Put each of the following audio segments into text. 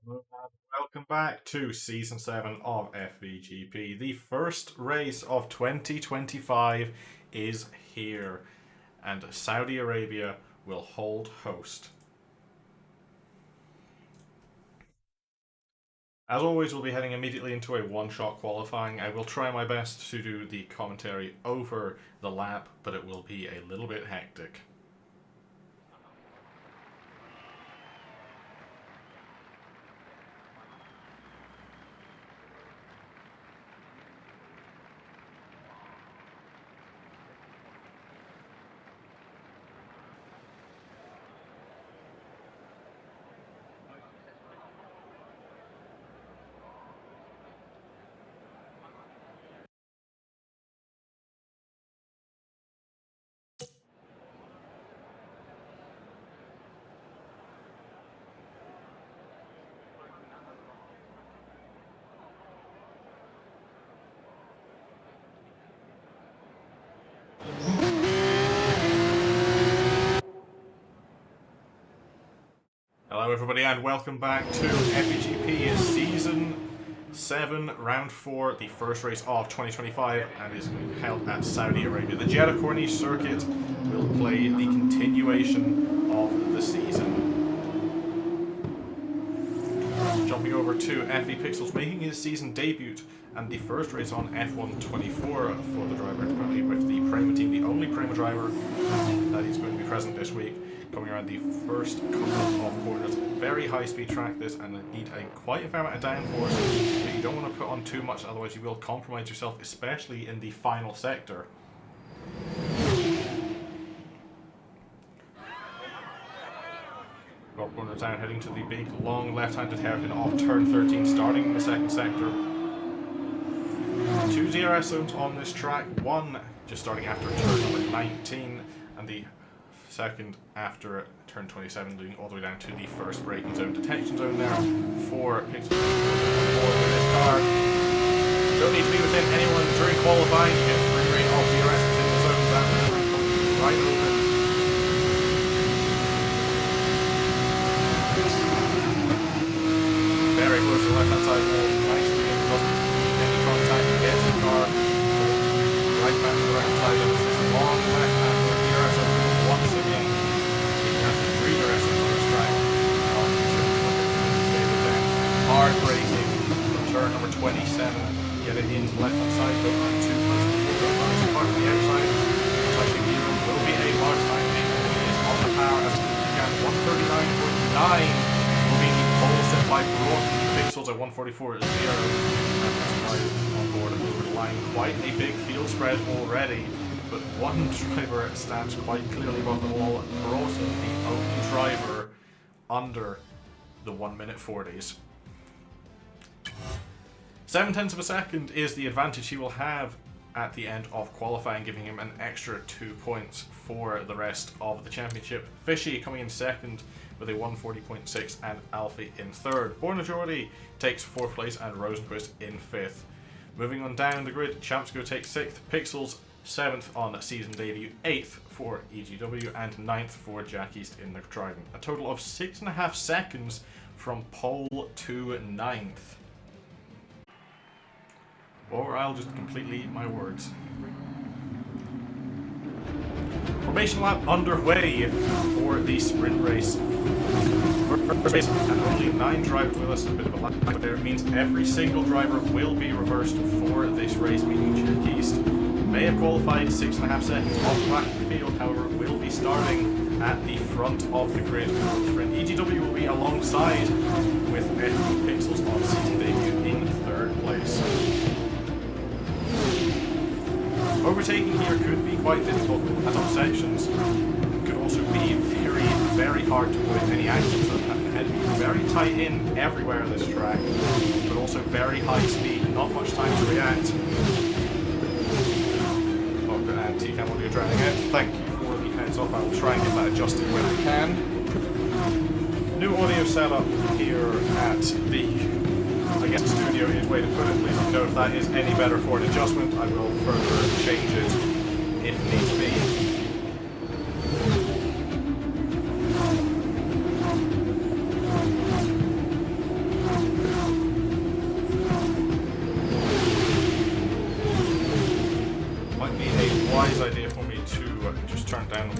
Welcome back to Season 7 of FVGP. The first race of 2025 is here, and Saudi Arabia will hold host. As always, we'll be heading immediately into a one-shot qualifying. I will try my best to do the commentary over the lap, but it will be a little bit hectic. Hello everybody and welcome back to FVGP Season 7, Round 4, the first race of 2025, and is held at Saudi Arabia. The Jeddah Corniche circuit will play the continuation of the season. Jumping over to FV Pixels, making his season debut and the first race on F124 for the driver, currently with the Prema team, the only Prema driver that is going to be present this week. Coming around the first couple of corners. Very high speed track this, and need quite a fair amount of downforce, but you don't want to put on too much, otherwise you will compromise yourself, especially in the final sector. Top corner down, heading to the big long left-handed hairpin off turn 13, starting in the second sector. Two DRS zones on this track, one just starting after turn number 19, and the second after turn 27, leading all the way down to the first braking zone, detection zone there for Pixel for this car. Don't need to be within anyone during qualifying, you get free reign of DRS within the zone, that will right open. Very close to the left hand side wall, nicely in, doesn't need any contact, gets the car right back to the right hand side, and it's this long left hand with DRS open once again. Three DRS on this track. Hard braking from turn number 27. Get it into the left hand side, don't run too close to the line, too far to the outside. Touching the will be a large time. It is on the power as we can. 139.9 will be the pole set by Brock. Pixels at 144.0. On board and over the line. Quite a big field spread already. But one driver stands quite clearly above the wall. Broughton, the only driver under the 1 minute 40s. 0.7 of a second is the advantage he will have at the end of qualifying, giving him an extra 2 points for the rest of the championship. Fishy coming in second with a 140.6 and Alfie in third. Born Majority takes fourth place and Rosenquist in fifth. Moving on down the grid, Champsco takes sixth, Pixels 7th on season debut, 8th for EGW, and 9th for Jack East in the Trident. A total of 6.5 seconds from pole to 9th. Or I'll just completely eat my words. Formation lap underway for the sprint race. First race, and only 9 drivers with us. A bit of a lap there. It means every single driver will be reversed for this race, meaning Jack East may have qualified 6.5 seconds off the back of the field, however, will be starting at the front of the grid. Sprint EGW will be alongside with FV Pixels on season debut in third place. Overtaking here could be quite difficult as on sections. It could also be very, very hard to avoid any accidents that happen ahead. Very tight in everywhere on this track, but also very high speed, not much time to react. And TCAM audio drowning out. Thank you for the heads up. I will try and get that adjusted when I can. New audio setup here at the, I guess, studio is way to put it. Please let me know if that is any better for an adjustment. I will further change it if needs be.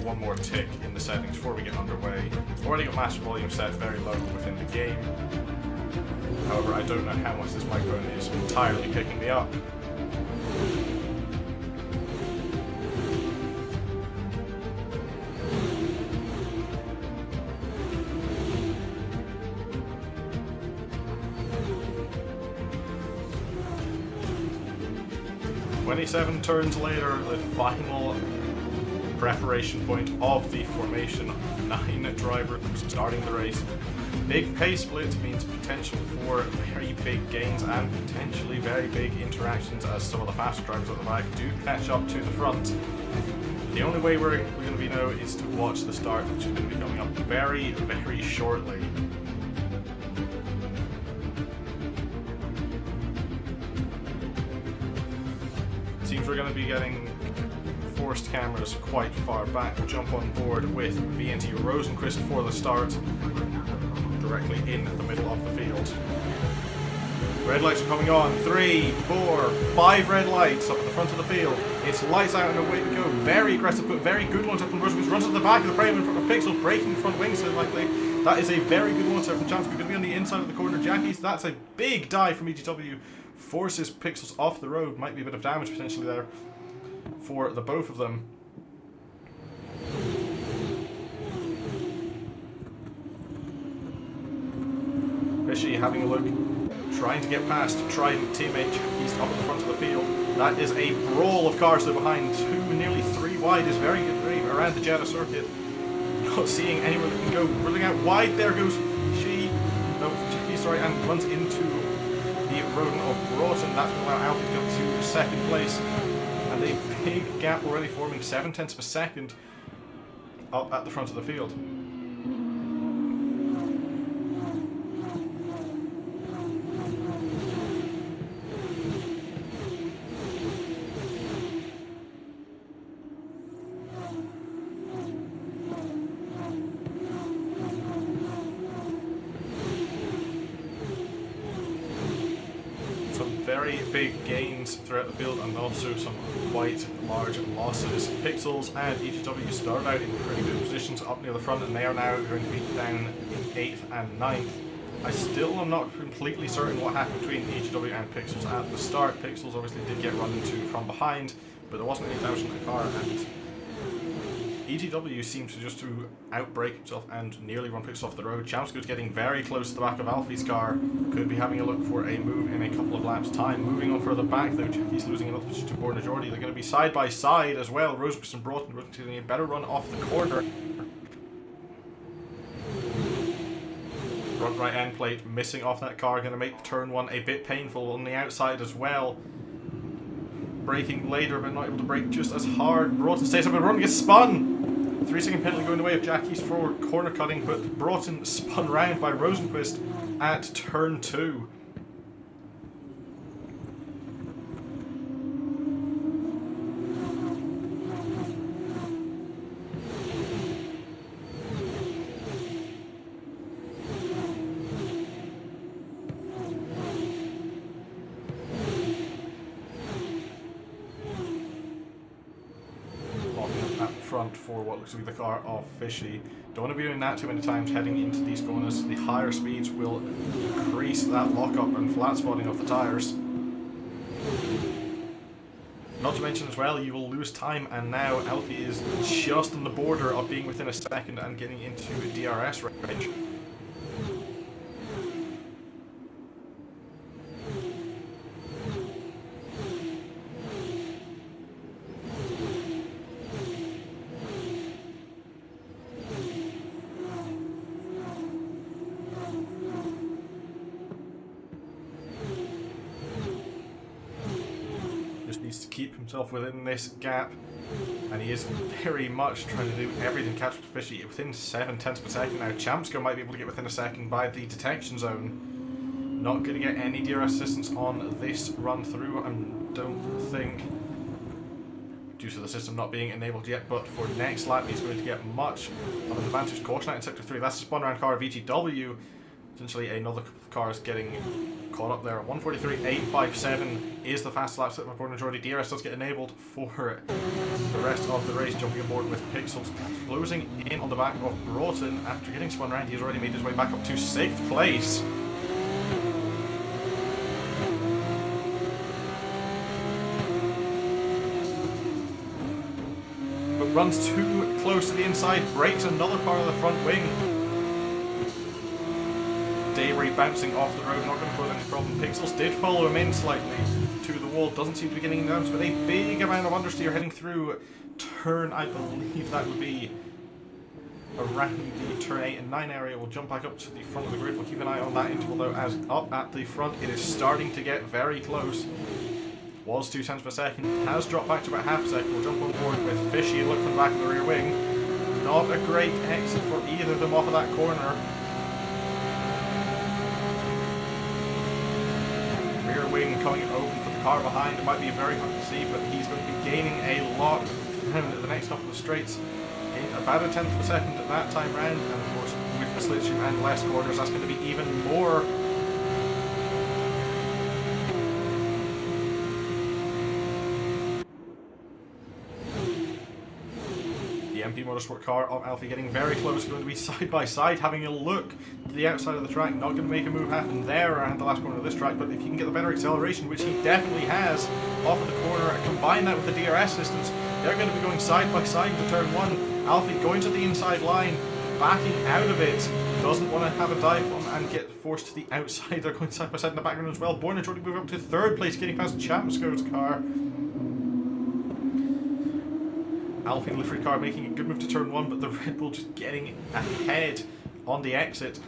one more tick in the settings before we get underway. Already got master volume set very low within the game. However, I don't know how much this microphone is entirely picking me up. "27 turns later, the final preparation point of the Formation 9 driver starting the race. Big pace split means potential for very big gains and potentially very big interactions as some of the faster drivers at the back do catch up to the front. The only way we're going to be know is to watch the start, which is going to be coming up very, very shortly. Seems we're going to be getting forced cameras quite far back. We'll jump on board with VNT Rosenquist for the start, directly in the middle of the field. Red lights are coming on. 3, 4, 5 red lights up at the front of the field. It's lights out and away we go. Very aggressive, but very good one from Rosenquist. Runs to the back of the frame in front of Pixel, breaking the front wing so likely. That is a very good one from Chance. We're going to be on the inside of the corner. Jackies, that's a big dive from EGW. Forces Pixels off the road. Might be a bit of damage potentially there for the both of them. Fishy having a look, trying to get past Trident teammate. He's up at the front of the field. That is a brawl of cars there behind. 2, nearly 3 wide is very good drive around the Jeddah circuit. Not seeing anywhere that can go. Running out wide, there goes Jackie, sorry, and runs into the Rodent of Broughton. That's going to allow Alfie to go to second place. And a big gap already forming, 0.7 of a second up at the front of the field. Very big gains throughout the field and also some quite large losses. Pixels and EGW started out in pretty good positions up near the front, and they are now going to be down in 8th and 9th. I still am not completely certain what happened between EGW and Pixels at the start. Pixels obviously did get run into from behind, but there wasn't any damage in the car, and EGW seems to just to outbrake himself and nearly run Pixels off the road. Chamsco's getting very close to the back of Alfie's car. Could be having a look for a move in a couple of laps' time. Moving on further back though, he's losing another position to Borna Jordi. They're going to be side by side as well. Rosenquist and Broughton getting a better run off the corner. Front right end plate missing off that car, going to make turn 1 a bit painful on the outside as well. Braking later, but not able to brake just as hard. Broughton stays up and run, gets spun. 3-second penalty going away of Jackie's for corner cutting, but Broughton spun round by Rosenquist at turn 2. For what looks to be the car of Fishy. Don't want to be doing that too many times heading into these corners. The higher speeds will increase that lockup and flat spotting of the tyres. Not to mention as well, you will lose time, and now Alfie is just on the border of being within a second and getting into DRS range. Needs to keep himself within this gap, and he is very much trying to do everything to catch Fishy within 0.7 of a second now. Chamsco might be able to get within a second by the detection zone. Not going to get any DRS assistance on this run through, I don't think, due to the system not being enabled yet, but for next lap he's going to get much of an advantage. Caution out in sector 3, that's the spun around car of EGW. Essentially, another couple of cars getting caught up there. 1:43.857 is the fastest lap set by Born and Jordy. DRS does get enabled for the rest of the race, jumping aboard with Pixels, closing in on the back of Broughton. After getting spun around, he's already made his way back up to 6th place. But runs too close to the inside, breaks another part of the front wing. Debris bouncing off the road, not going to cause any problem. Pixels did follow him in slightly to the wall, doesn't seem to be getting him down, but a big amount of understeer heading through turn, I believe that would be around the turn 8 and 9 area. We'll jump back up to the front of the grid. We'll keep an eye on that interval though, as up at the front it is starting to get very close. Was 2 tenths per second, has dropped back to about half a second. We'll jump on board with Fishy, look from the back of the rear wing. Not a great exit for either of them off of that corner. Rear wing coming open for the car behind. It might be very hard to see, but he's going to be gaining a lot at the next couple of straights in about a tenth of a second at that time round. And of course, with the slipstream and less corners, that's going to be even more. MP Motorsport car of Alfie getting very close, going to be side by side, having a look to the outside of the track. Not going to make a move happen there around the last corner of this track, but if he can get the better acceleration, which he definitely has, off of the corner, and combine that with the DRS distance, they're going to be going side by side into turn 1. Alfie going to the inside line, backing out of it, doesn't want to have a dive bomb and get forced to the outside. They're going side by side in the background as well. Born and Jordy move up to 3rd place, getting past Chamsco's car. Alfie in the livery car making a good move to turn 1, but the Red Bull just getting ahead on the exit.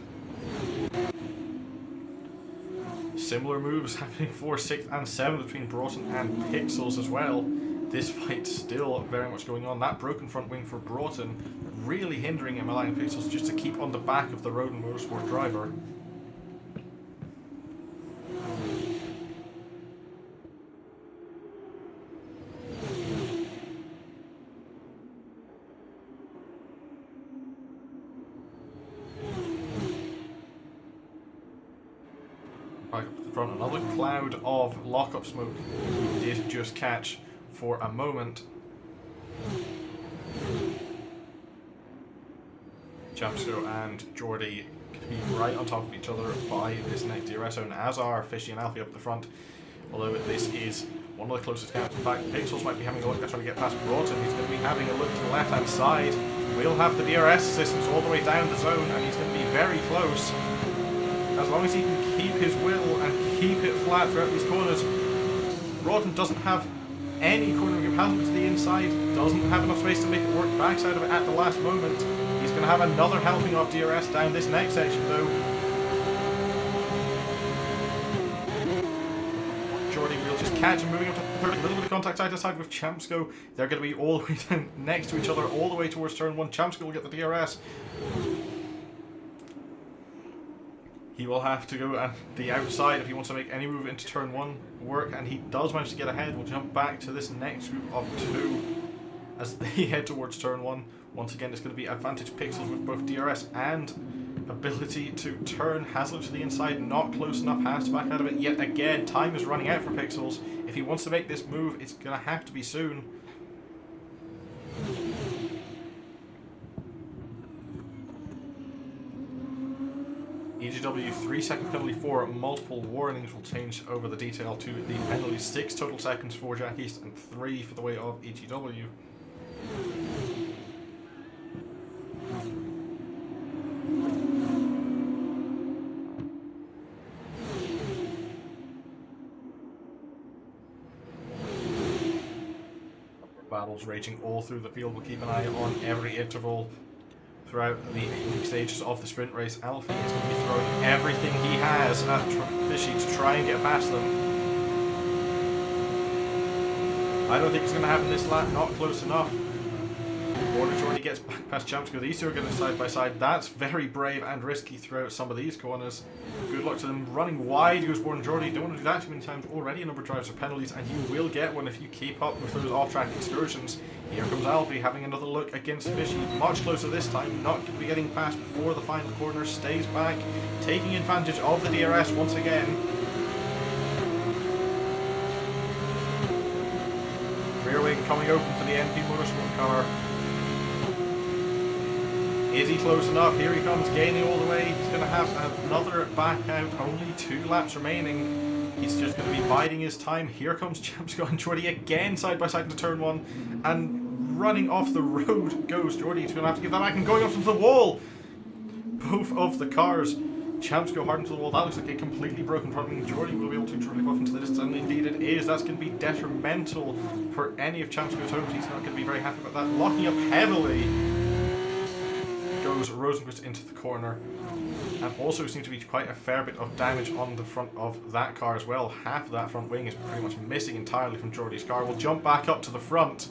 Similar moves happening for 6th and 7th between Broughton and Pixels as well. This fight still very much going on. That broken front wing for Broughton really hindering him, allowing Pixels just to keep on the back of the Road and Motorsport driver. Back up to the front, another cloud of lock-up smoke we did just catch for a moment. Chamsco and Jordy can be right on top of each other by this next DRS zone, as are Fishy and Alfie up the front. Although this is one of the closest gaps. In fact, Pixels might be having a look at trying to get past Broughton. He's going to be having a look to the left-hand side. We'll have the DRS assistance all the way down the zone, and he's going to be very close. As long as he can keep his will and keep it flat throughout these corners. Broughton doesn't have any cornering capacity to the inside, doesn't have enough space to make it work backside of it at the last moment. He's going to have another helping of DRS down this next section though. Jordy will just catch him moving up to 3rd. A little bit of contact side to side with Chamsco. They're going to be all the way down next to each other, all the way towards turn 1. Chamsco will get the DRS. He will have to go at the outside if he wants to make any move into turn 1 work, and he does manage to get ahead. We'll jump back to this next group of 2 as they head towards turn 1. Once again, it's going to be advantage Pixels with both DRS and ability to turn. Hazlitt to the inside, not close enough, has to back out of it yet again. Time is running out for Pixels. If he wants to make this move, it's going to have to be soon. EGW 3-second penalty for multiple warnings will change over the detail to the penalty. 6 total seconds for Jack East and 3 for the way of EGW. Battles raging all through the field. We'll keep an eye on every interval throughout the stages of the sprint race. Alfie is going to be throwing everything he has at Fishy to try and get past them. I don't think it's going to happen this lap, not close enough. corner. Jordy gets back past Champsco. These two are going side by side. That's very brave and risky throughout some of these corners. Good luck to them. Running wide goes Born Jordy. Don't want to do that too many times. Already a number of drives or penalties, and you will get one if you keep up with those off-track excursions. Here comes Alfie having another look against Fishy. Much closer this time. Not going to be getting past before the final corner. Stays back, taking advantage of the DRS once again. Rear wing coming open for the NP Motorsport car. Is he close enough? Here he comes, gaining all the way. He's going to have another back out. Only 2 laps remaining. He's just going to be biding his time. Here comes Champsco and Jordy again side by side into turn 1. And running off the road goes Jordy. He's going to have to give that back and going up to the wall. Both of the cars. Champsco hard into the wall. That looks like a completely broken front wing. Jordy will be able to drive off into the distance, and indeed it is. That's going to be detrimental for any of Champsco's hopes. He's not going to be very happy about that. Locking up heavily goes Rosenquist into the corner, and also seems to be quite a fair bit of damage on the front of that car as well. Half of that front wing is pretty much missing entirely from Jordy's car. We'll jump back up to the front.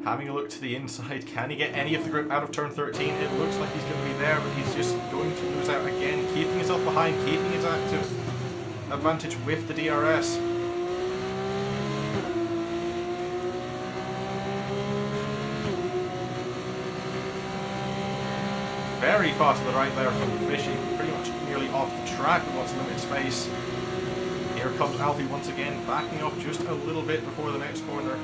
Having a look to the inside, can he get any of the grip out of turn 13? It looks like he's going to be there, but he's just going to lose out again, keeping himself behind, keeping his active advantage with the DRS. Very far to the right there from Fishy, pretty much nearly off the track but wants limited space. Here comes Alfie once again, backing off just a little bit before the next corner.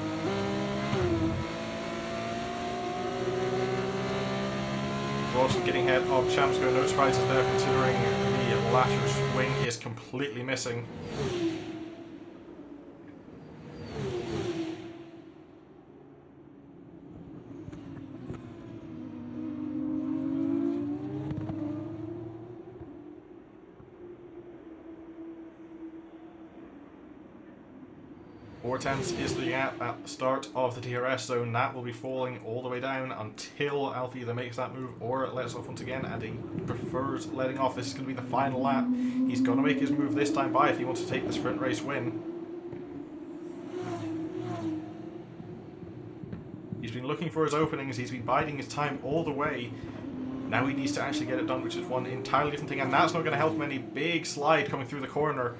Rawson getting ahead of Champsco, no surprises there considering the latter's wing is completely missing. Tenths is the gap at the start of the DRS zone. That will be falling all the way down until Alfie either makes that move or lets off once again, and he prefers letting off. This is going to be the final lap. He's going to make his move this time by if he wants to take the sprint race win. He's been looking for his openings, he's been biding his time all the way. Now he needs to actually get it done, which is one entirely different thing, and that's not going to help him any. Big slide coming through the corner.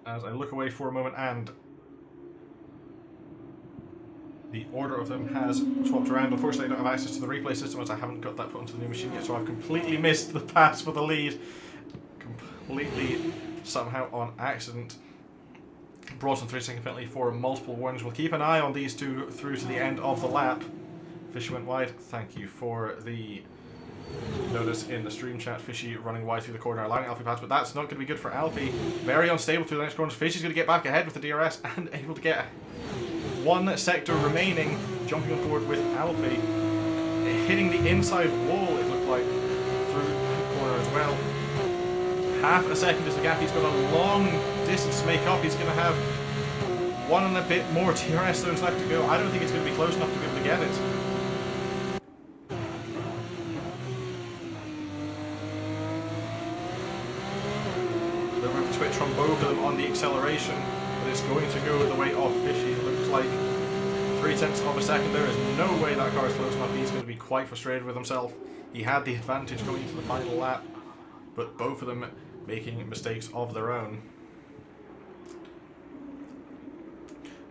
As I look away for a moment, and the order of them has swapped around. Unfortunately, I don't have access to the replay system as I haven't got that put onto the new machine yet, so I've completely missed the pass for the lead. Completely, somehow on accident. Brought on 3 second penalty for multiple warnings. We'll keep an eye on these two through to the end of the lap. Fishy went wide. Thank you for the notice in the stream chat. Fishy running wide through the corner, allowing Alfie pass, but that's not going to be good for Alfie. Very unstable through the next corner. Fishy's going to get back ahead with the DRS and able to get one sector remaining, jumping on board with Alfie. Hitting the inside wall, it looked like, through the corner as well. Half a second is the gap. He's got a long distance to make up. He's going to have 1 and a bit more DRS zones left to go. I don't think it's going to be close enough to be able to get it. Switch from both of them on the acceleration, but it's going to go the way of Fishy. It looks like 0.3 of a second. There is no way that car is close enough. He's going to be quite frustrated with himself. He had the advantage going into the final lap, but both of them making mistakes of their own.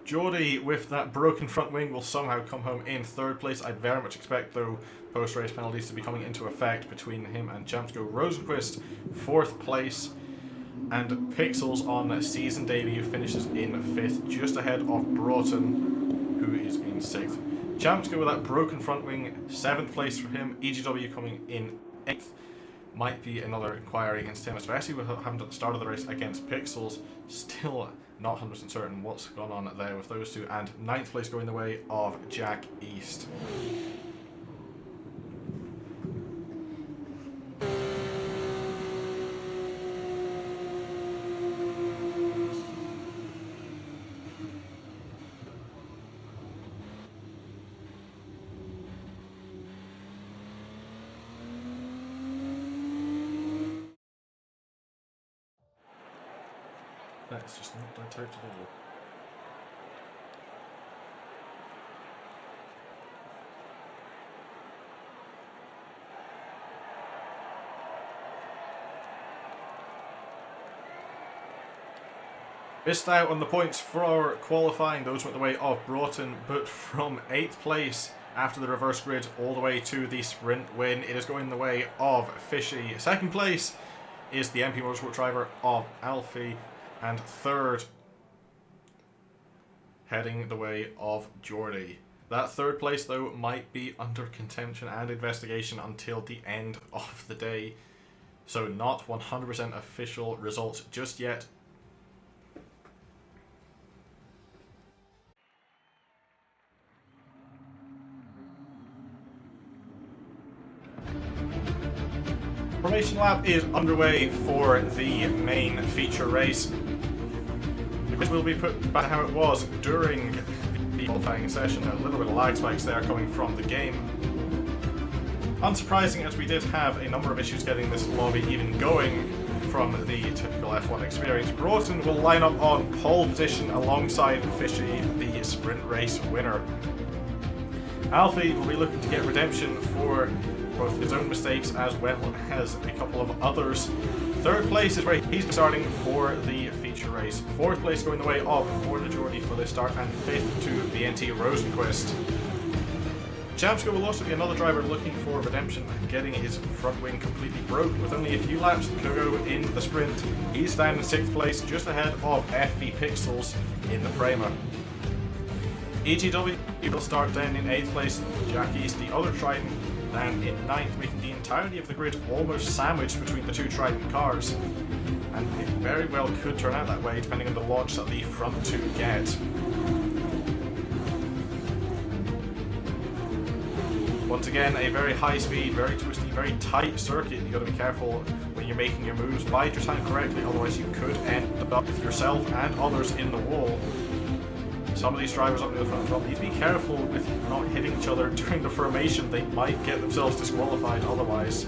Jordy, with that broken front wing, will somehow come home in 3rd place. I'd very much expect, though, post-race penalties to be coming into effect between him and Champsco. Rosenquist, 4th place. And Pixels on season debut finishes in 5th, just ahead of Broughton, who is in 6th. Champsco with that broken front wing, 7th place for him. EGW coming in 8th. Might be another inquiry against him, especially with having at the start of the race against Pixels. Still not 100% certain what's gone on there with those two. And 9th place going the way of Jack East. It's just not that out at all. Missed out on the points for qualifying. Those went the way of Broughton, but from 8th place after the reverse grid all the way to the sprint win, it is going the way of Fishy. 2nd place is the MP Motorsport driver of Alfie, and 3rd heading the way of Geordie. That 3rd place though might be under contention and investigation until the end of the day, so not 100% official results just yet. Formation lap is underway for the main feature race. The quiz will be put back how it was during the qualifying session. A little bit of lag spikes there coming from the game. Unsurprising, as we did have a number of issues getting this lobby even going from the typical F1 experience. Broughton will line up on pole position alongside Fishy, the sprint race winner. Alfie will be looking to get redemption for both his own mistakes as well as a couple of others. 3rd place is where he's starting for the feature race. 4th place going the way of Morna Geordie for this start, and 5th to BNT Rosenquist. Chamsko will also be another driver looking for redemption, getting his front wing completely broke with only a few laps to go in the sprint. He's down in 6th place, just ahead of FV Pixels in the Prema. EGW will start down in 8th place. Jack East, the other Triton, down in 9th, making the entirety of the grid almost sandwiched between the two Trident cars. And it very well could turn out that way depending on the launch that the front two get. Once again, a very high speed, very twisty, very tight circuit. You've got to be careful when you're making your moves. Bide your time correctly, otherwise you could end up with yourself and others in the wall. Some of these drivers up near the front need to be careful with not hitting each other during the formation. They might get themselves disqualified otherwise.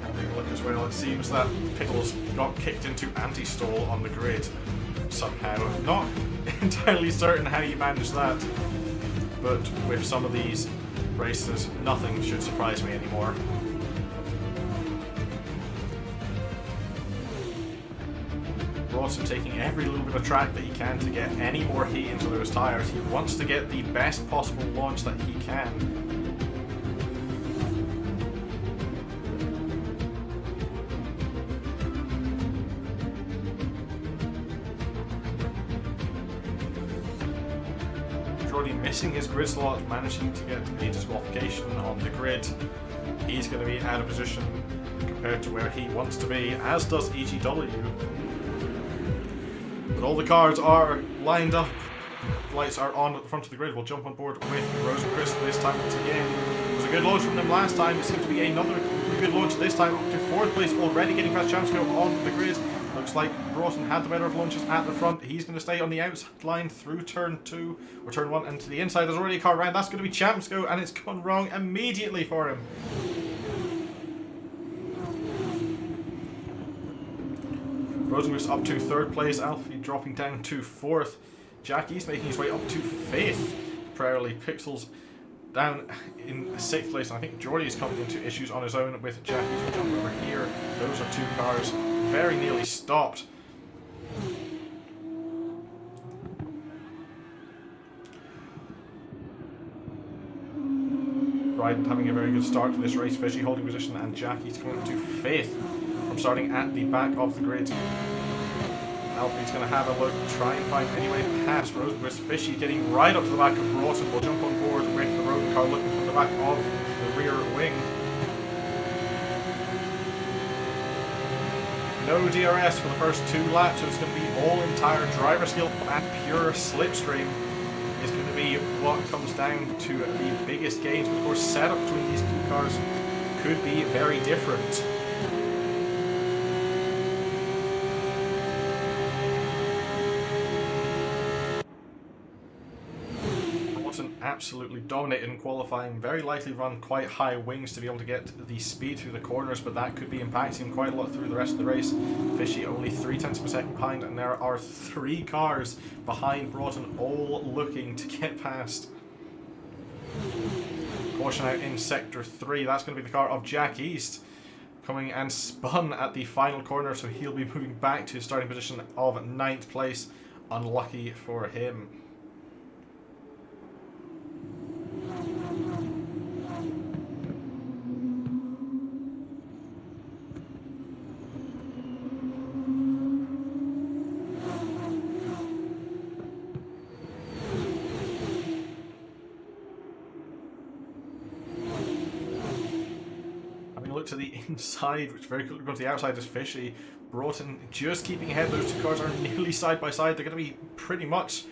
Having a look as well, it seems that Pickles got kicked into anti-stall on the grid somehow. Not entirely certain how you manage that. But with some of these races, nothing should surprise me anymore. Broughton taking every little bit of track that he can to get any more heat into those tyres. He wants to get the best possible launch that he can. Missing his grid slot, managing to get a disqualification on the grid. He's going to be out of position compared to where he wants to be, as does EGW. But all the cars are lined up. The lights are on at the front of the grid. We'll jump on board with Rosenquist this time once again. It was a good launch from them last time. It seems to be another good launch this time, up to 4th place, already getting past Chamsko on the grid. Looks like Broughton had the better of launches at the front. He's going to stay on the outside line through turn 2 or turn 1 and to the inside. There's already a car around. That's going to be Chamsko, and it's gone wrong immediately for him. Rosenquist up to 3rd place. Alfie dropping down to 4th. Jack East making his way up to 5th. Prayerly Pixels down in 6th place. And I think Geordie is coming into issues on his own with Jack East. We'll jump over here. Those are 2 cars very nearly stopped. Bryden having a very good start to this race. Fishy holding position, and Jackie's coming to 5th from starting at the back of the grid. Alfie's going to have a look, try and find any way past Rosenquist. Fishy getting right up to the back of Broughton. Will jump on board with the Roden car, looking from the back of the rear wing. No DRS for the first 2 laps, so it's going to be all entire driver skill and pure slipstream is going to be what comes down to the biggest gains. But of course, setup between these 2 cars could be very different. absolutely dominated in qualifying. Very likely run quite high wings to be able to get the speed through the corners, but that could be impacting him quite a lot through the rest of the race. Fishy only 0.3 of a second behind, and there are 3 cars behind Broughton, all looking to get past. Caution out in sector 3. That's going to be the car of Jack East, coming and spun at the final corner, so he'll be moving back to his starting position of 9th place. Unlucky for him. To the inside, which very quickly goes to the outside as Fishy. Broughton just keeping ahead. Those 2 cars are nearly side by side. They're going to be pretty much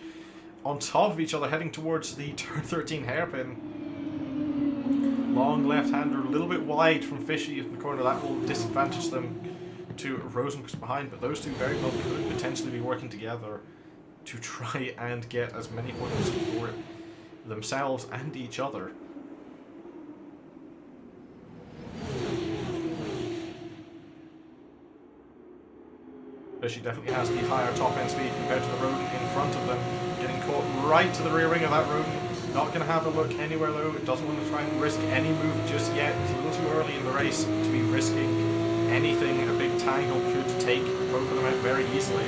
on top of each other heading towards the turn 13 hairpin. Long left-hander, a little bit wide from Fishy in the corner. That will disadvantage them to Rosenquist behind, but those 2 very well could potentially be working together to try and get as many points for themselves and each other. Fishy definitely has the higher top end speed compared to the Rodent in front of them. Getting caught right to the rear wing of that Rodent. Not going to have a look anywhere though. It doesn't want to try and risk any move just yet. It's a little too early in the race to be risking anything. A big tangle could take both of them out very easily.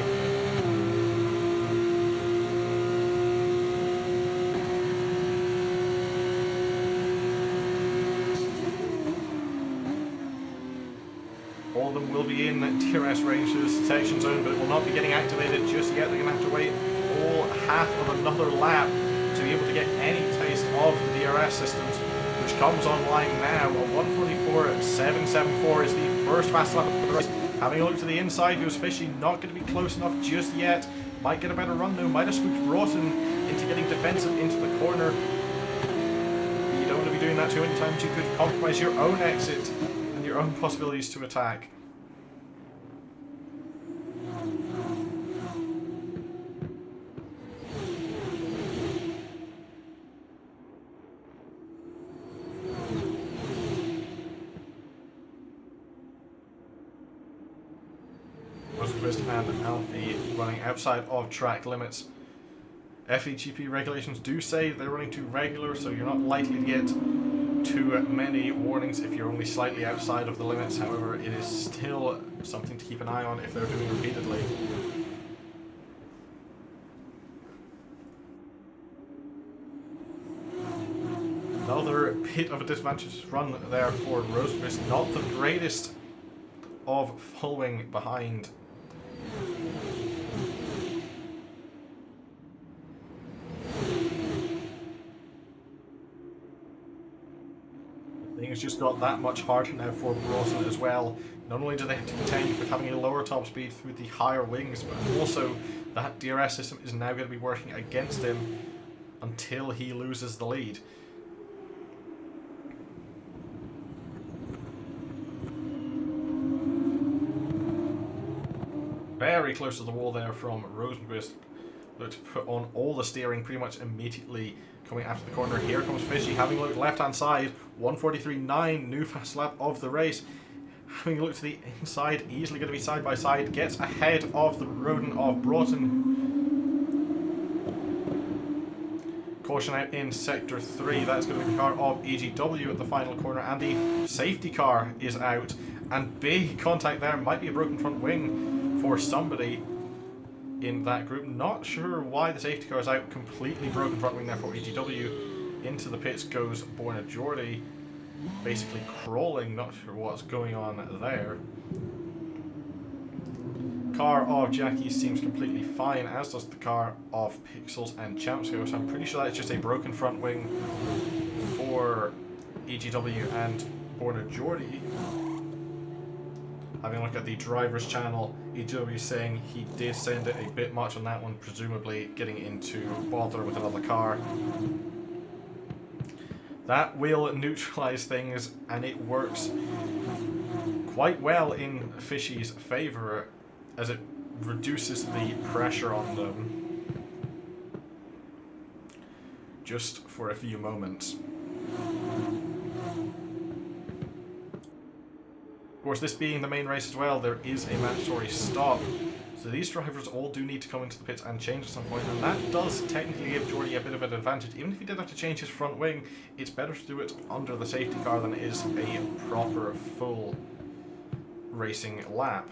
All of them will be in DRS ranges detection zone, but it will not be getting activated just yet. They're going to have to wait all half of another lap to be able to get any taste of the DRS systems, which comes online now. A 1:44.774 is the first fast lap of the race. Having a look to the inside, goes Fishy. Not going to be close enough just yet. Might get a better run though. Might have spooked Broughton into getting defensive into the corner. You don't want to be doing that too many times. You could compromise your own exit and your own possibilities to attack. And Alfie running outside of track limits. FVGP regulations do say they're running too regular, so you're not likely to get too many warnings if you're only slightly outside of the limits. However, it is still something to keep an eye on if they're doing repeatedly. Another bit of a disadvantage run there for Rosenquist. Not the greatest of following behind. Things just got that much harder now for Broughton as well. Not only do they have to contend with having a lower top speed through the higher wings, but also that DRS system is now going to be working against him until he loses the lead. Very close to the wall there from Rosenquist. Looked to put on all the steering pretty much immediately coming after the corner. Here comes Fishy, having a look left hand side. 1:43.9, new fast lap of the race. Having a look to the inside, easily going to be side by side. Gets ahead of the Rodent of Broughton. Caution out in sector 3. That's going to be the car of EGW at the final corner, and the safety car is out. And big contact there. Might be a broken front wing for somebody in that group. Not sure why the safety car is out. Completely broken front wing there for EGW. Into the pits goes Borna Jordi, basically crawling. Not sure what's going on there. Car of Jackie seems completely fine, as does the car of Pixels and Champsco. So I'm pretty sure that's just a broken front wing for EGW and Borna Jordi. Having a look at the driver's channel, EGW is saying he did send it a bit much on that one, presumably getting into bother with another car. That will neutralize things, and it works quite well in Fishy's favour, as it reduces the pressure on them. just for a few moments. Of course, this being the main race as well, there is a mandatory stop. So these drivers all do need to come into the pits and change at some point, and that does technically give Jordy a bit of an advantage. Even if he did have to change his front wing, it's better to do it under the safety car than it is a proper, full racing lap.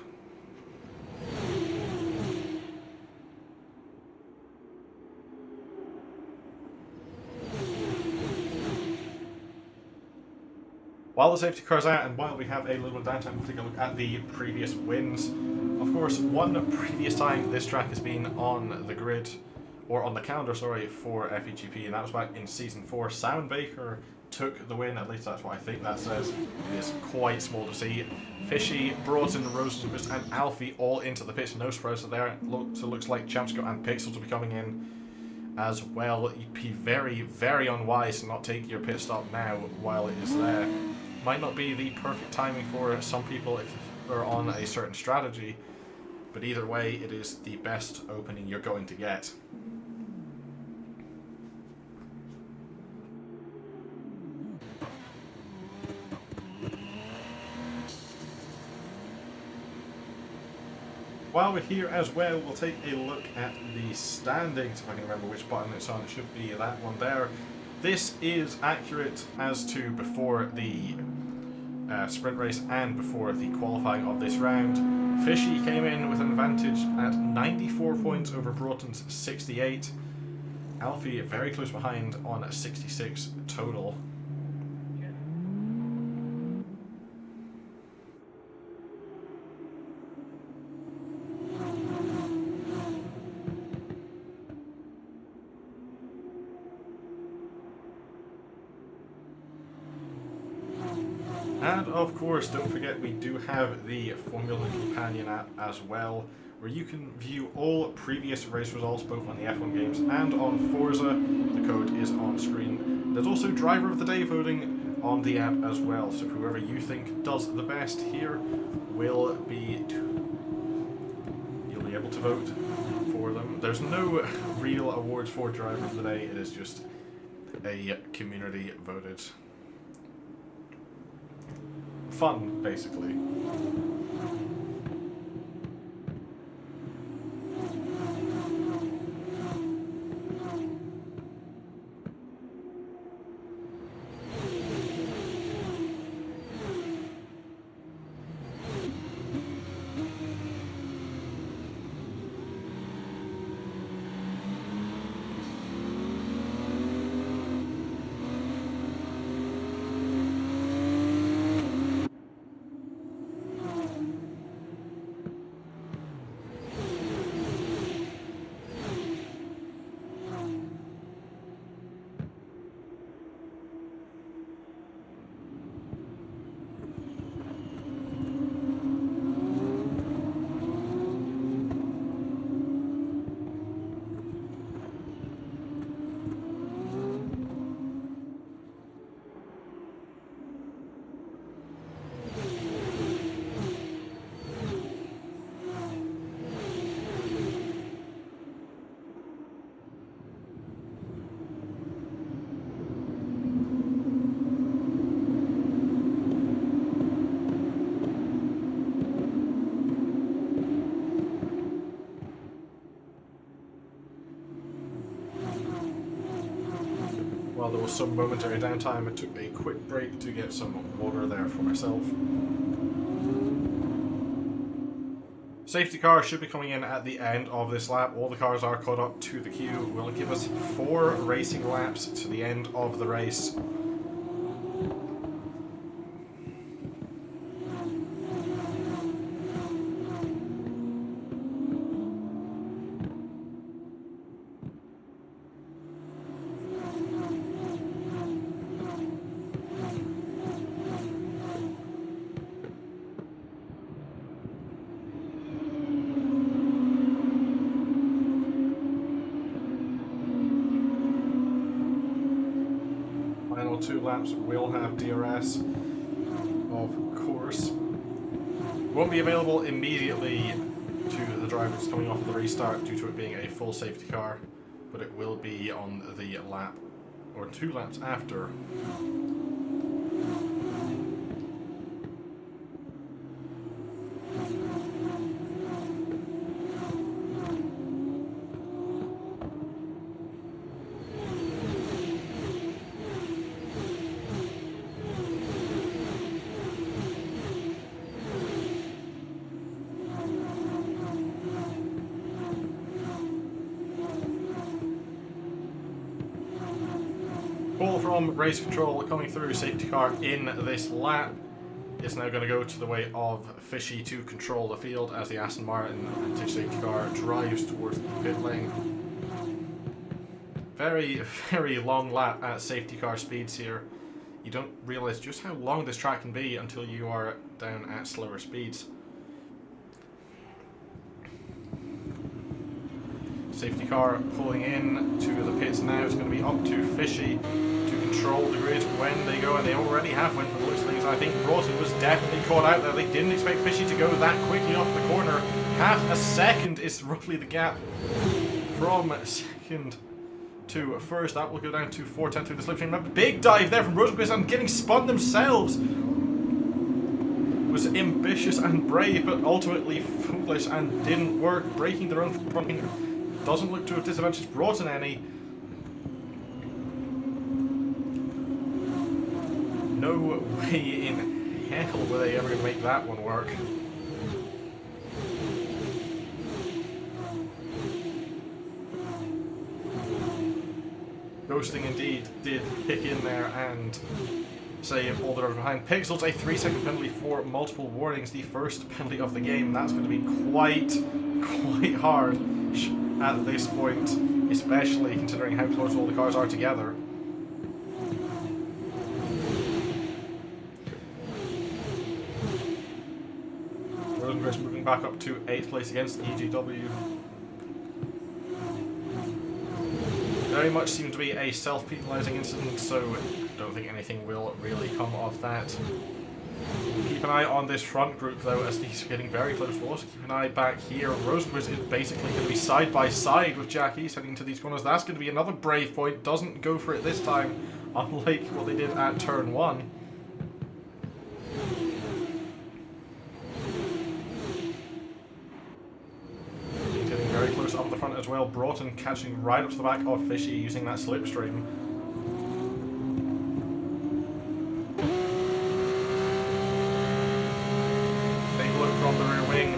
While the safety car's out and while we have a little downtime, we'll take a look at the previous wins. Of course, one previous time this track has been on the grid, or on the calendar, sorry, for FVGP, and that was back in Season 4. Simon Baker took the win, at least that's what I think that says. It is quite small to see. Fishy, Broughton, Rosenquist and Alfie all into the pits, no surprise there. So it looks like Champsco and Pixels will be coming in as well. You'd be very, very unwise to not take your pit stop now while it is there. Might not be the perfect timing for some people if they're on a certain strategy, but either way, it is the best opening you're going to get. While we're here as well, we'll take a look at the standings. If I can remember which button it's on, it should be that one there. This is accurate as to before the sprint race and before the qualifying of this round. Fishy came in with an advantage at 94 points over Broughton's 68. Alfie very close behind on 66 total. And of course, don't forget we do have the Formula Companion app as well, where you can view all previous race results both on the F1 games and on Forza. The code is on screen. There's also Driver of the Day voting on the app as well, so whoever you think does the best here will be... you'll be able to vote for them. There's no real awards for Driver of the Day, it is just a community voted fun, basically. While there was some momentary downtime, I took a quick break to get some water there for myself. Safety car should be coming in at the end of this lap. All the cars are caught up to the queue. Will give us 4 racing laps to the end of the race. Final 2 laps will have DRS, of course. Won't be available immediately to the drivers coming off of the restart due to it being a full safety car, but it will be on the lap or 2 laps after. Ball from race control coming through, safety car in this lap. It's now going to go to the way of Fishy to control the field as the Aston Martin anti-safety car drives towards the pit lane. Very, very long lap at safety car speeds here. You don't realise just how long this track can be until you are down at slower speeds. Safety car pulling in to the pits now. It's going to be up to Fishy to control the grid when they go, and they already have went for the looks of things. I think Broughton was definitely caught out there. They didn't expect Fishy to go that quickly off the corner. Half a second is roughly the gap from second to first. That will go down to 4:10 through the slipstream. A big dive there from Rosenquist and getting spun themselves. Was ambitious and brave, but ultimately foolish and didn't work. Breaking their own front wing doesn't look to have disadvantaged Broughton any. No way in hell were they ever going to make that one work. Ghosting indeed did kick in there and save all the drivers behind. Pixels, a 3-second penalty for multiple warnings, the first penalty of the game. That's going to be quite hard at this point, especially considering how close all the cars are together. Rosenquist moving back up to 8th place against EGW. Very much seemed to be a self-penalising incident, so I don't think anything will really come of that. Keep an eye on this front group though, as these are getting very close. We'll also keep an eye back here. Rosenquist is basically going to be side by side with Jackie heading into these corners. That's going to be another brave point. Doesn't go for it this time, unlike what they did at turn 1. Getting very close up the front as well. Broughton catching right up to the back of Fishy using that slipstream. From the rear wing,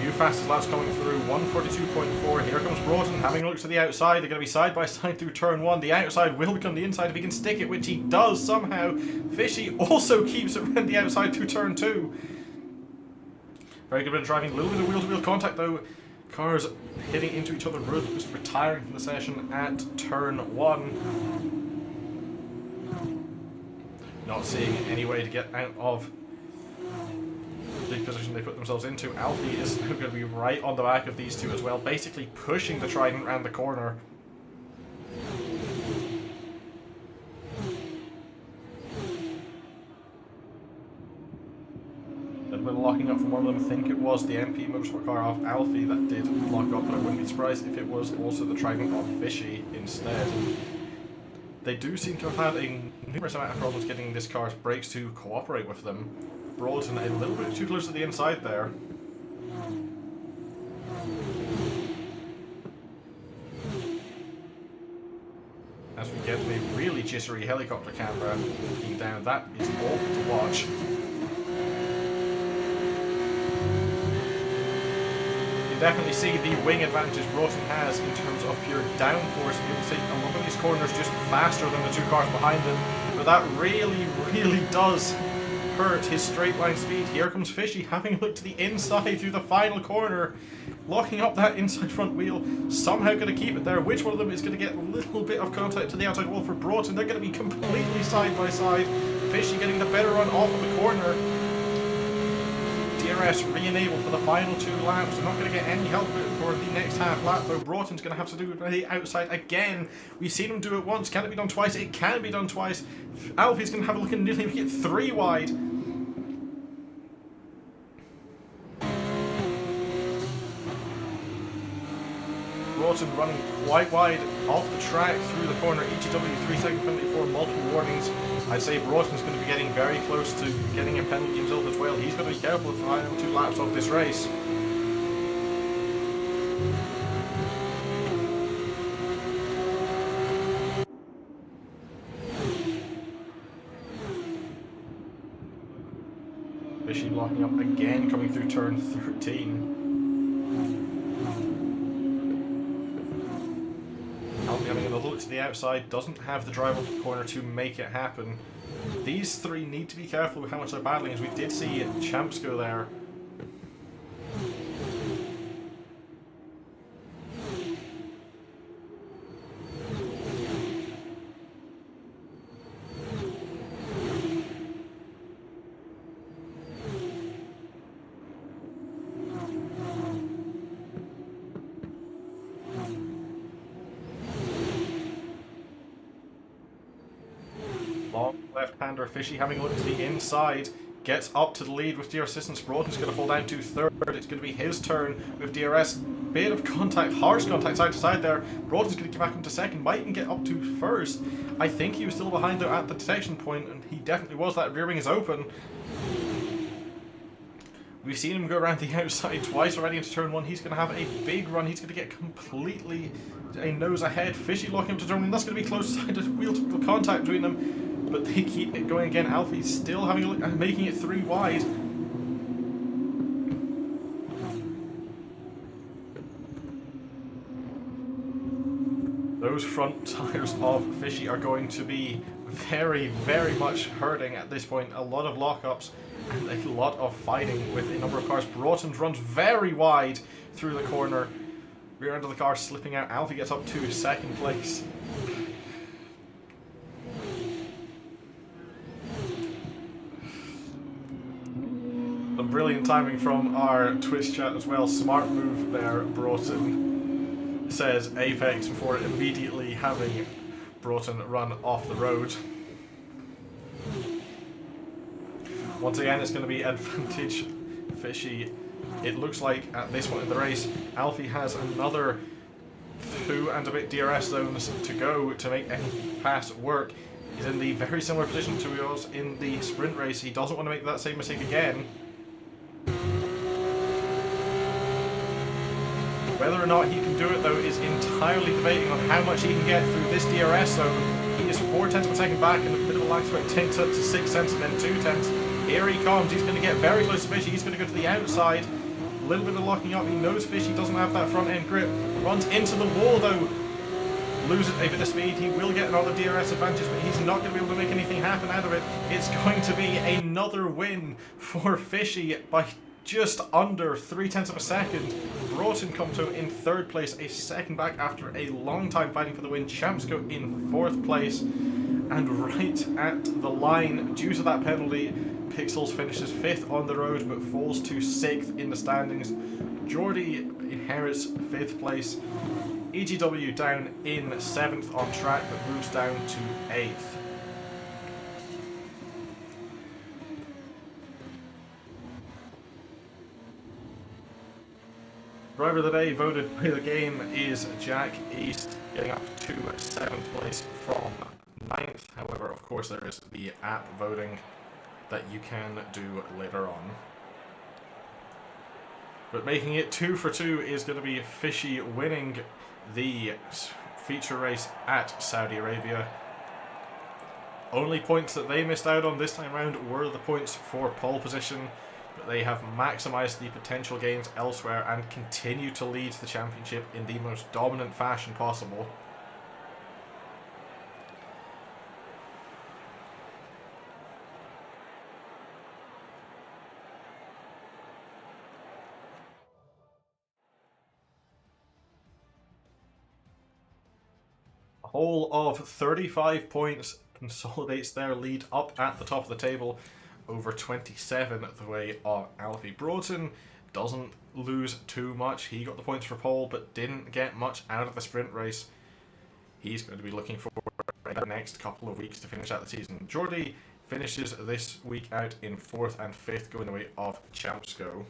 new fastest laps coming through, 142.4. Here comes Broughton having a look to the outside. They're going to be side by side through turn 1. The outside will become the inside if he can stick it, which he does somehow. Fishy also keeps it around the outside through turn 2. Very good bit of driving, a little bit of wheel-to-wheel contact though. Cars hitting into each other. Just retiring from the session at turn 1. Not seeing any way to get out of the position they put themselves into. Alfie is now going to be right on the back of these two as well, basically pushing the Trident around the corner. A little bit of locking up from one of them. I think it was the MP Motorsport car off Alfie that did lock up, but I wouldn't be surprised if it was also the Trident of Fishy instead. They do seem to have had a numerous amount of problems getting this car's brakes to cooperate with them. Broughton a little bit too close to the inside there. As we get a really jittery helicopter camera looking down, that is awful to watch. You definitely see the wing advantage Broughton has in terms of pure downforce. You can see a lot of these corners just faster than the two cars behind him, but that really does hurt his straight line speed. Here comes Fishy having a look to the inside through the final corner, locking up that inside front wheel, somehow going to keep it there. Which one of them is going to get a little bit of contact to the outside wall for Broughton? They're going to be completely side by side. Fishy getting the better run off of the corner. DRS re-enabled for the final 2 laps. They're not going to get any help for the next half lap though. Broughton's going to have to do it on the outside again. We've seen him do it once. Can it be done twice? It can be done twice. Alfie's going to have a look and nearly make it 3 wide. Broughton running quite wide off the track through the corner. EGW 3-second penalty for multiple warnings. I'd say Broughton's going to be getting very close to getting a penalty himself as well. He's got to be careful for the final 2 laps of this race. Fishy locking up again, coming through turn 13. Alfie having a look to the outside, doesn't have the drive off the corner to make it happen. These 3 need to be careful with how much they're battling, as we did see Champs go there. Long left-hander Fishy having a look to the inside, gets up to the lead with DRS assistance. Broughton's going to fall down to 3rd. It's going to be his turn with DRS. Bit of contact, harsh contact side to side there. Broughton's going to get back into 2nd, might even get up to 1st. I think he was still behind though at the detection point, and he definitely was. That rear wing is open. We've seen him go around the outside twice already into turn 1. He's going to have a big run. He's going to get completely a nose ahead. Fishy locking up to turn 1. That's going to be close side wheel contact between them. But they keep it going again. Alfie's still having a look and making it 3 wide. Those front tyres of Fishy are going to be very, very much hurting at this point. A lot of lockups and a lot of fighting with a number of cars. Broughton runs very wide through the corner. Rear end of the car slipping out. Alfie gets up to 2nd place. Some brilliant timing from our Twitch chat as well. Smart move there, Broughton, says Apex, before immediately having Broughton run off the road. Once again, it's going to be advantage Fishy. It looks like at this point in the race, Alfie has another 2 and a bit DRS zones to go to make any pass work. He's in the very similar position to he was in the sprint race. He doesn't want to make that same mistake again. Whether or not he can do it, though, is entirely debating on how much he can get through this DRS zone. He is 4/10 of a second back, and a bit of a lag split takes up to 6/10 and then 2/10. Here he comes. He's going to get very close to Fishy. He's going to go to the outside. A little bit of locking up. He knows Fishy doesn't have that front end grip. Runs into the wall, though. Loses a bit of speed. He will get another DRS advantage, but he's not going to be able to make anything happen out of it. It's going to be another win for Fishy by just under 3/10 of a second. Broughton come to in 3rd place, a second back after a long time fighting for the win. Champs go in 4th place, and right at the line, due to that penalty, Pixels finishes 5th on the road but falls to 6th in the standings. Geordie inherits 5th place. EGW down in 7th on track but moves down to 8th. Driver of the day voted by the game is Jack East, getting up to 7th place from 9th. However, of course, there is the app voting that you can do later on. But making it 2 for 2 is going to be Fishy winning the feature race at Saudi Arabia. Only points that they missed out on this time round were the points for pole position, but they have maximised the potential gains elsewhere and continue to lead the championship in the most dominant fashion possible. A whole of 35 points consolidates their lead up at the top of the table over 27 the way of Alfie. Broughton doesn't lose too much. He got the points for pole but didn't get much out of the sprint race. He's going to be looking for the next couple of weeks to finish out the season. Geordie finishes this week out in 4th and 5th, going the way of Champs Go.